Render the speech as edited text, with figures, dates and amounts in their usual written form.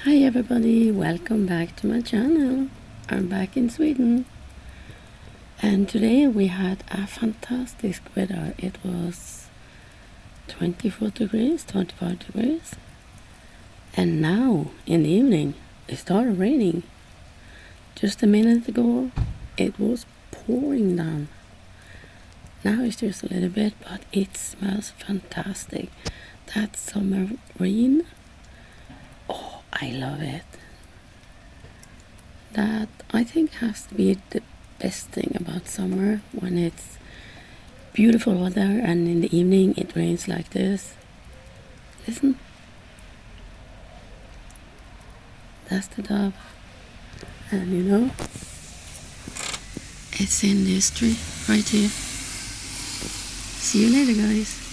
Hi everybody, welcome back to my channel. I'm back in Sweden and today we had a fantastic weather. It was 24 degrees, 25 degrees, and now in the evening it started raining. Just a minute ago it was pouring down. Now it's just a little bit, but it smells fantastic. That summer rain, oh, I love it. That I think has to be the best thing about summer, when it's beautiful weather and in the evening it rains like this. Listen, that's the dove, and it's in this tree right here. See you later, guys.